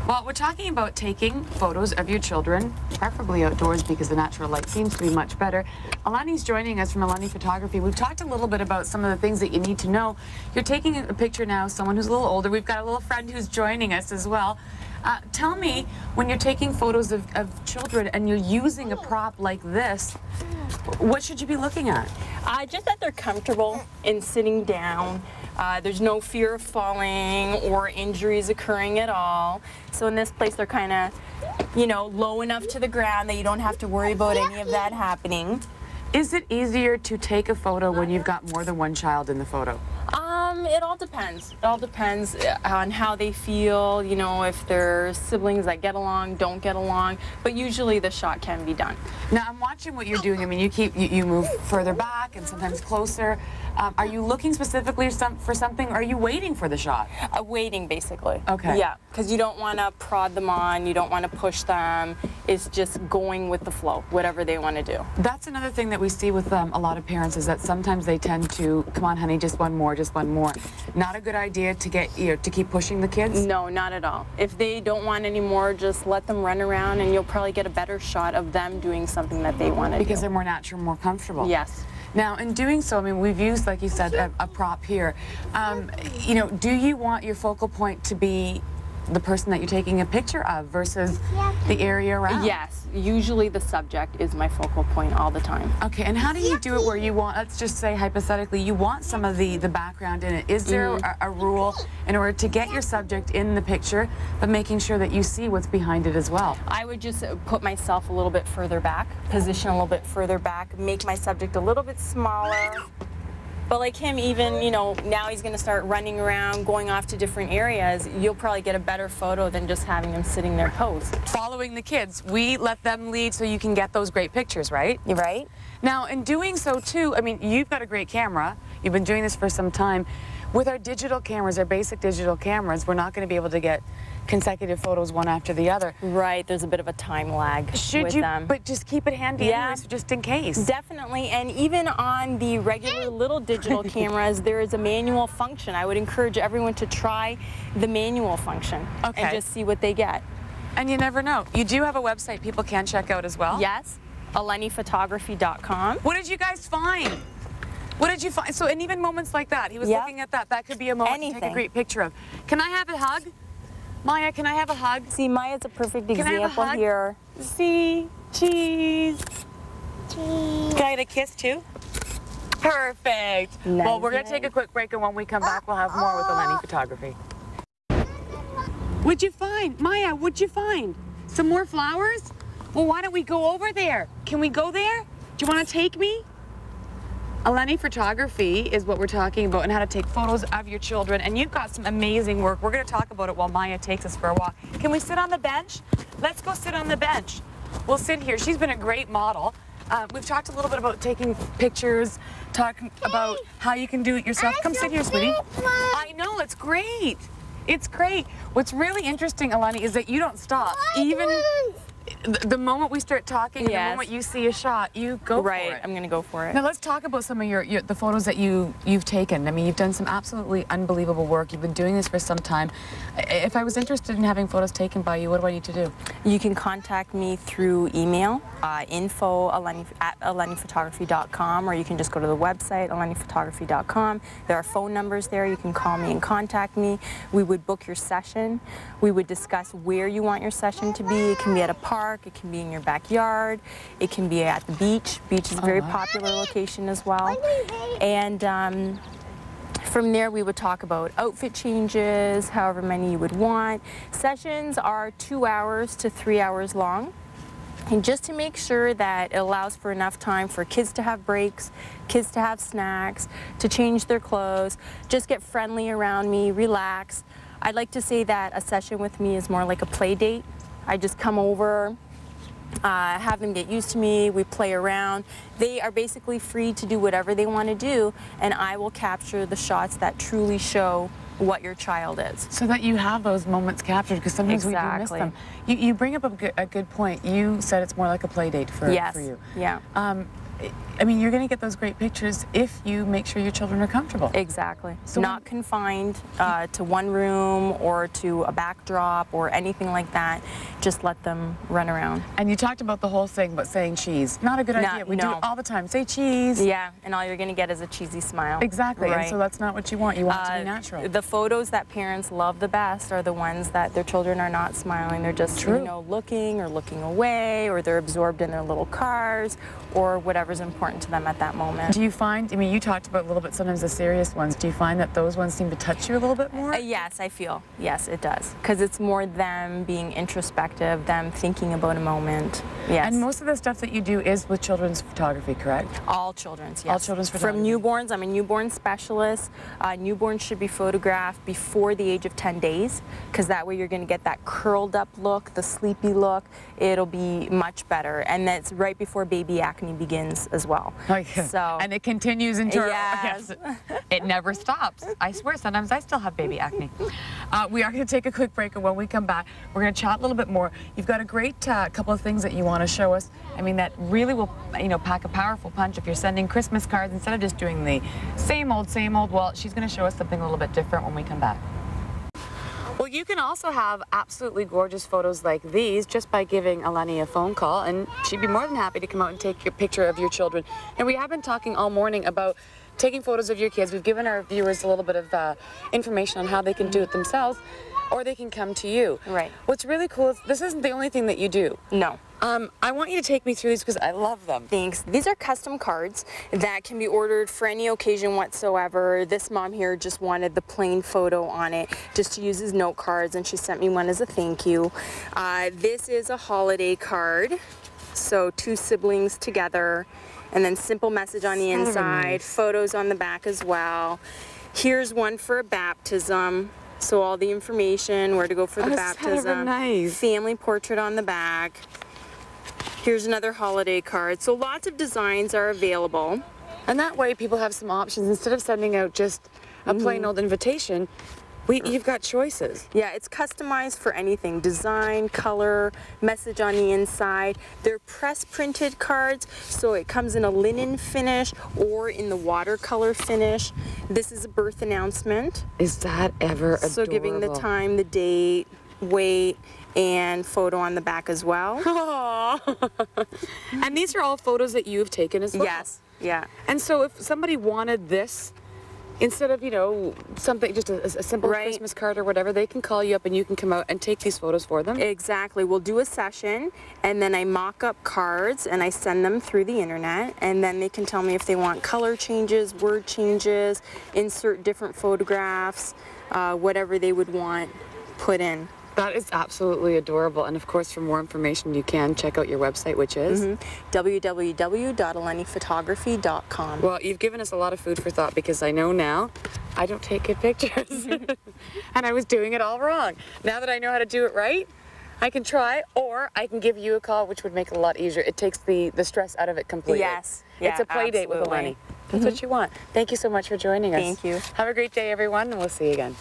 Well, we're talking about taking photos of your children, preferably outdoors because the natural light seems to be much better. Eleni's joining us from Eleni Photography. We've talked a little bit about some of the things that you need to know. You're taking a picture now of someone who's a little older. We've got a little friend who's joining us as well. Tell me, when you're taking photos of children and you're using a prop like this, what should you be looking at? Just that they're comfortable in sitting down. There's no fear of falling or injuries occurring at all. So in this place, they're kind of, you know, low enough to the ground that you don't have to worry about any of that happening. Is it easier to take a photo when you've got more than one child in the photo? It all depends. It all depends on how they feel, you know, if they're siblings that get along, don't get along, but usually the shot can be done. Now, I'm watching what you're doing. I mean, you move further back and sometimes closer. Are you looking specifically for something, or are you waiting for the shot? Waiting, basically. Okay. Yeah, because you don't want to prod them on, you don't want to push them. It's just going with the flow, whatever they want to do. That's another thing that we see with a lot of parents, is that sometimes they tend to, come on, honey, just one more, just one more. Not a good idea to get, you know, to keep pushing the kids? No, not at all. If they don't want any more, just let them run around and you'll probably get a better shot of them doing something that they want to do. Because they're more natural, more comfortable. Yes. Now, in doing so, I mean, we've used, like you said, a prop here. You know, do you want your focal point to be the person that you're taking a picture of versus the area around? Yes, usually the subject is my focal point all the time. Okay, and how do you do it where you want, let's just say hypothetically, you want some of the background in it. Is there a rule in order to get your subject in the picture, but making sure that you see what's behind it as well? I would just put myself a little bit further back, position a little bit further back, make my subject a little bit smaller. But like him, even, you know, now he's going to start running around, going off to different areas. You'll probably get a better photo than just having him sitting there posed. Following the kids, we let them lead so you can get those great pictures, right? You're right. Now, in doing so too, I mean, you've got a great camera. You've been doing this for some time. With our digital cameras, our basic digital cameras, we're not going to be able to get consecutive photos one after the other. Right, there's a bit of a time lag with them. But just keep it handy anyways, just in case. Definitely, and even on the regular little digital cameras, there is a manual function. I would encourage everyone to try the manual function and just see what they get. And you never know. You do have a website people can check out as well? Yes, EleniPhotography.com. What did you guys find? What did you find? So, and even moments like that, he was looking at that. That could be a moment to take a great picture of. Can I have a hug? Maya, can I have a hug? See, Maya's a perfect example here. See, cheese. Can I get a kiss too? Perfect. Nice. Well, we're going to take a quick break, and when we come back, we'll have more with Eleni Photography. What'd you find? Maya, what'd you find? Some more flowers? Well, why don't we go over there? Can we go there? Do you want to take me? Eleni Photography is what we're talking about, and how to take photos of your children. And you've got some amazing work. We're going to talk about it while Maya takes us for a walk. Can we sit on the bench? Let's go sit on the bench. We'll sit here. She's been a great model. We've talked a little bit about taking pictures, talking about how you can do it yourself. Come sit here, sweetie. I know, it's great. It's great. What's really interesting, Eleni, is that you don't stop. Even the moment we start talking, the moment you see a shot, you go for it. Right, I'm going to go for it. Now let's talk about some of the photos that you've taken. I mean, you've done some absolutely unbelievable work. You've been doing this for some time. If I was interested in having photos taken by you, what do I need to do? You can contact me through email, info@eleniphotography.com, or you can just go to the website, eleniphotography.com. There are phone numbers there. You can call me and contact me. We would book your session. We would discuss where you want your session to be. It can be at a park, it can be in your backyard, it can be at the beach. Beach is a very popular location as well. And from there we would talk about outfit changes, however many you would want. Sessions are 2 hours to 3 hours long. And just to make sure that it allows for enough time for kids to have breaks, kids to have snacks, to change their clothes, just get friendly around me, relax. I'd like to say that a session with me is more like a play date. I just come over, have them get used to me, we play around. They are basically free to do whatever they want to do, and I will capture the shots that truly show what your child is. So that you have those moments captured, because sometimes we do miss them. You bring up a good point. You said it's more like a play date for you. Yeah. I mean, you're going to get those great pictures if you make sure your children are comfortable. Exactly. So not confined to one room or to a backdrop or anything like that. Just let them run around. And you talked about the whole thing about saying cheese. Not a good idea. We do it all the time. Say cheese. Yeah, and all you're going to get is a cheesy smile. Exactly. Right. And so that's not what you want. You want it to be natural. The photos that parents love the best are the ones that their children are not smiling. They're just, you know, looking or looking away, or they're absorbed in their little cars, or whatever's important to them at that moment. Do you find, I mean, you talked about a little bit sometimes the serious ones. Do you find that those ones seem to touch you a little bit more? Yes, I feel. Yes, it does. Because it's more them being introspective, them thinking about a moment. Yes. And most of the stuff that you do is with children's photography, correct? All children's, yes. All children's photography. From newborns, I'm a newborn specialist. Newborns should be photographed before the age of 10 days, because that way you're going to get that curled up look, the sleepy look. It'll be much better. And that's right before baby acne begins as well. Oh, yeah. So, and it continues into yes. It never stops. I swear, sometimes I still have baby acne. We are going to take a quick break, and when we come back, we're going to chat a little bit more. You've got a great couple of things that you want to show us. I mean, that really will, you know, pack a powerful punch if you're sending Christmas cards instead of just doing the same old, same old. Well, she's going to show us something a little bit different when we come back. Well, you can also have absolutely gorgeous photos like these just by giving Eleni a phone call, and she'd be more than happy to come out and take your picture of your children. And we have been talking all morning about taking photos of your kids. We've given our viewers a little bit of information on how they can do it themselves, or they can come to you. Right. What's really cool is this isn't the only thing that you do. No. I want you to take me through these because I love them. Thanks. These are custom cards that can be ordered for any occasion whatsoever. This mom here just wanted the plain photo on it just to use as note cards, and she sent me one as a thank you. This is a holiday card, so two siblings together, and then simple message on the inside, nice. Photos on the back as well. Here's one for a baptism. So all the information, where to go for the baptism, nice. Family portrait on the back. Here's another holiday card. So lots of designs are available. And that way people have some options. Instead of sending out just a plain old invitation, you've got choices. Yeah, it's customized for anything. Design, color, message on the inside. They're press printed cards, so it comes in a linen finish or in the watercolor finish. This is a birth announcement. Is that ever adorable? So giving the time, the date, weight, and photo on the back as well. And these are all photos that you've taken as well? Yes, yeah. And so if somebody wanted this, instead of, you know, something, just a simple Christmas card or whatever, they can call you up and you can come out and take these photos for them? Exactly. We'll do a session, and then I mock up cards and I send them through the internet, and then they can tell me if they want color changes, word changes, insert different photographs, whatever they would want put in. That is absolutely adorable. And of course, for more information, you can check out your website, which is www.eleniphotography.com. Well, you've given us a lot of food for thought, because I know now I don't take good pictures. And I was doing it all wrong. Now that I know how to do it right, I can try, or I can give you a call, which would make it a lot easier. It takes the stress out of it completely. Yes. It's a play date with Eleni. That's what you want. Thank you so much for joining us. Thank you. Have a great day, everyone, and we'll see you again.